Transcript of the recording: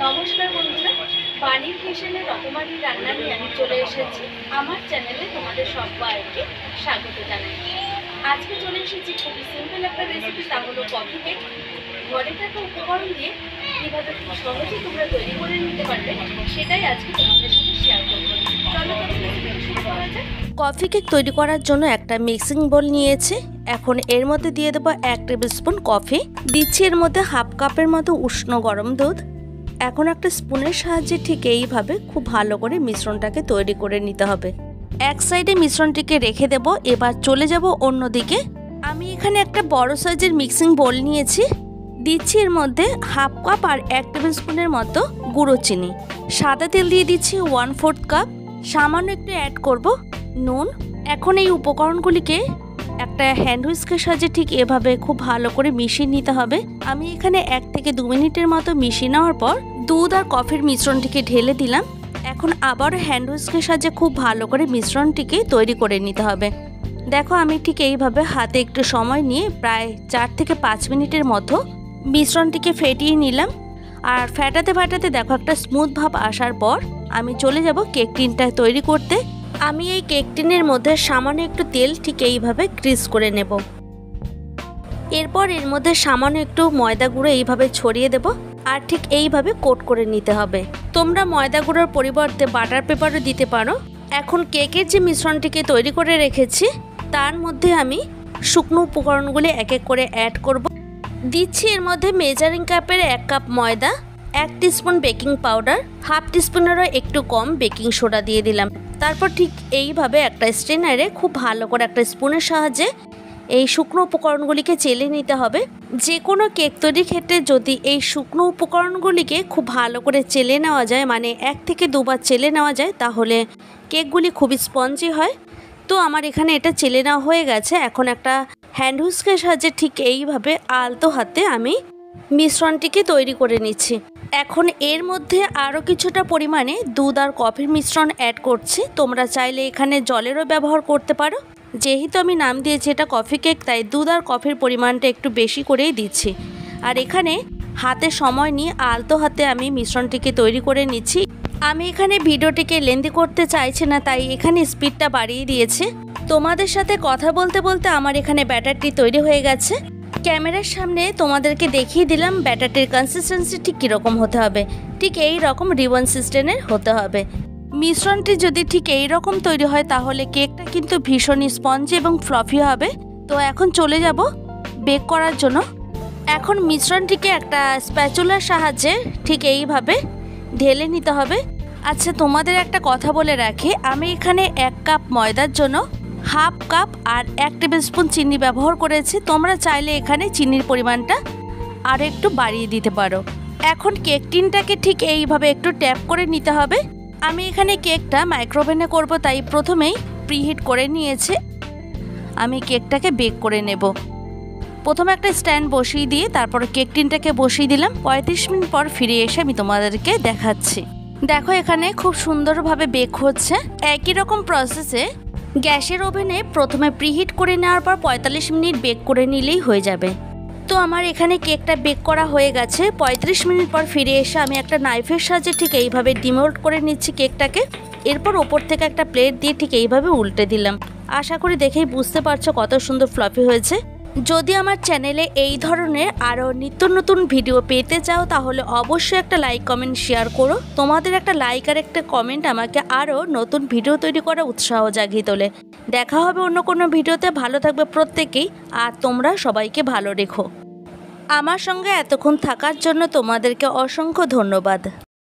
নমস্কার বন্ধুরা, বাণীর কিচেনে রকমারি রান্না নিয়ে আমি চলে এসেছি। আমার চ্যানেলে তোমাদের সবাইকে স্বাগত জানাই। আজকে চলে এসেছি খুবই সিম্পল একটা রেসিপি, তা হলো কফি কেক। ঘরে থাকা উপকরণ দিয়ে কীভাবে খুব সহজে তোমরা তৈরি করে নিতে পারবে সেটাই আজকে তোমাদের সাথে শেয়ার করবো। চলো তবে রেসিপিটা শুরু করা যাক। কফি কেক তৈরি করার জন্য একটা মিক্সিং বোল নিয়েছি। এখন এর মধ্যে দিয়ে দেবো 1 টেবিল স্পুন কফি, দিচ্ছি এর মধ্যে হাফ কাপের মতো উষ্ণ গরম দুধ। এখন একটা স্পুনের সাহায্যে ঠিক এইভাবে খুব ভালো করে মিশ্রণটাকে তৈরি করে নিতে হবে। এক সাইডে মিশ্রণটিকে রেখে দেব। এবার চলে যাব অন্যদিকে। আমি এখানে একটা বড় সাইজের মিক্সিং বোল নিয়েছি, দিচ্ছি এর মধ্যে হাফ কাপ আর 1 টেবিল স্পুনের মতো গুঁড়ো চিনি। সাদা তেল দিয়ে দিচ্ছি 1/4 কাপ, সামান্য একটু অ্যাড করব নুন। এখন এই উপকরণগুলিকে একটা হ্যান্ড হুইস্কের সাহায্যে ঠিক এভাবে খুব ভালো করে মিশিয়ে নিতে হবে। আমি এখানে 1 থেকে 2 মিনিটের মতো মিশিয়ে নেওয়ার পর দুধ আর কফির মিশ্রণটিকে ঢেলে দিলাম। এখন আবার হ্যান্ড হুইস্কের সাহায্যে খুব ভালো করে মিশ্রণটিকে তৈরি করে নিতে হবে। দেখো আমি ঠিক এইভাবে হাতে একটু সময় নিয়ে প্রায় 4 থেকে 5 মিনিটের মতো মিশ্রণটিকে ফেটিয়ে নিলাম। আর ফেটাতে ফেটাতে দেখো একটা স্মুথ ভাব আসার পর আমি চলে যাব কেক টিনটা তৈরি করতে। আমি এই কেক টিনের মধ্যে সামান্য একটু তেল ঠিক এইভাবে গ্রিস করে নেব। এরপর এর মধ্যে সামান্য একটু ময়দা গুঁড়ো এইভাবে ছড়িয়ে দেব আর ঠিক এইভাবে কোট করে নিতে হবে। তোমরা ময়দা গুঁড়োর পরিবর্তে বাটার পেপারও দিতে পারো। এখন কেকের যে মিশ্রণটিকে তৈরি করে রেখেছি তার মধ্যে আমি শুকনো উপকরণগুলি এক এক করে অ্যাড করব। দিচ্ছি এর মধ্যে মেজারিং কাপের 1 কাপ ময়দা, 1 টিস্পুন বেকিং পাউডার, হাফ টিস্পুনেরও একটু কম বেকিং সোডা দিয়ে দিলাম। তারপর ঠিক এইভাবে একটা স্ট্রেনারে খুব ভালো করে একটা স্পুনের সাহায্যে এই শুকনো উপকরণগুলিকে চেলে নিতে হবে। যে কোনো কেক তৈরির ক্ষেত্রে যদি এই শুকনো উপকরণগুলিকে খুব ভালো করে চেলে নেওয়া যায়, মানে 1 থেকে 2 বার চেলে নেওয়া যায়, তাহলে কেকগুলি খুবই স্পঞ্জি হয়। তো আমার এখানে এটা চেলে নেওয়া হয়ে গেছে। এখন একটা হ্যান্ড হুইস্কের সাহায্যে ঠিক এইভাবে আলতো হাতে আমি মিশ্রণটিকে তৈরি করে নিচ্ছি। এখন এর মধ্যে আরও কিছুটা পরিমাণে দুধ আর কফির মিশ্রণ অ্যাড করছি। তোমরা চাইলে এখানে জলেরও ব্যবহার করতে পারো। যেহেতু আমি নাম দিয়েছি এটা কফি কেক, তাই দুধ আর কফির পরিমাণটা একটু বেশি করেই দিচ্ছি। আর এখানে হাতে সময় নিয়ে আলতো হাতে আমি মিশ্রণটিকে তৈরি করে নিচ্ছি। আমি এখানে ভিডিওটিকে লেন্দি করতে চাইছি না, তাই এখানে স্পিডটা বাড়িয়ে দিয়েছি। তোমাদের সাথে কথা বলতে বলতে আমার এখানে ব্যাটারটি তৈরি হয়ে গেছে। ক্যামেরার সামনে তোমাদেরকে দেখিয়ে দিলাম ব্যাটারটির কনসিস্টেন্সি ঠিক কীরকম হতে হবে। ঠিক এই রকম রিবন সিস্টেমের হতে হবে। মিশ্রণটি যদি ঠিক এই রকম তৈরি হয় তাহলে কেকটা কিন্তু ভীষণই স্পঞ্জি এবং ফ্লফি হবে। তো এখন চলে যাব বেক করার জন্য। এখন মিশ্রণটিকে একটা স্প্যাচুলার সাহায্যে ঠিক এইভাবে ঢেলে নিতে হবে। আচ্ছা, তোমাদের একটা কথা বলে রাখি, আমি এখানে 1 কাপ ময়দার জন্য হাফ কাপ আর 1 টেবিল স্পুন চিনি ব্যবহার করেছি। তোমরা চাইলে এখানে চিনির পরিমাণটা আরও একটু বাড়িয়ে দিতে পারো। এখন কেক টিনটাকে ঠিক এইভাবে একটু ট্যাপ করে নিতে হবে। আমি এখানে কেকটা মাইক্রোওভেনে করব, তাই প্রথমেই প্রিহিট করে নিয়েছি। আমি কেকটাকে বেক করে নেব। প্রথমে একটা স্ট্যান্ড বসিয়ে দিয়ে তারপর কেক টিনটাকে বসিয়ে দিলাম। 35 মিনিট পর ফিরে এসে আমি তোমাদেরকে দেখাচ্ছি। দেখো এখানে খুব সুন্দরভাবে বেক হচ্ছে। একই রকম প্রসেসে গ্যাসের ওভেনে প্রথমে প্রিহিট করে নেওয়ার পর 45 মিনিট বেক করে নিলেই হয়ে যাবে। তো আমার এখানে কেকটা বেক করা হয়ে গেছে। 35 মিনিট পর ফিরে এসে আমি একটা নাইফের সাহায্যে ঠিক এইভাবে ডিমোল্ড করে নিচ্ছি কেকটাকে। এরপর ওপর থেকে একটা প্লেট দিয়ে ঠিক এইভাবে উল্টে দিলাম। আশা করি দেখেই বুঝতে পারছো কত সুন্দর ফ্লফি হয়েছে। যদি আমার চ্যানেলে এই ধরনের আরও নিত্য নতুন ভিডিও পেতে চাও তাহলে অবশ্যই একটা লাইক কমেন্ট শেয়ার করো। তোমাদের একটা লাইক আর একটা কমেন্ট আমাকে আরও নতুন ভিডিও তৈরি করার উৎসাহ জাগিয়ে তোলে। দেখা হবে অন্য কোনো ভিডিওতে। ভালো থাকবে প্রত্যেকেই, আর তোমরা সবাইকে ভালো রেখো। আমার সঙ্গে এতক্ষণ থাকার জন্য তোমাদেরকে অসংখ্য ধন্যবাদ।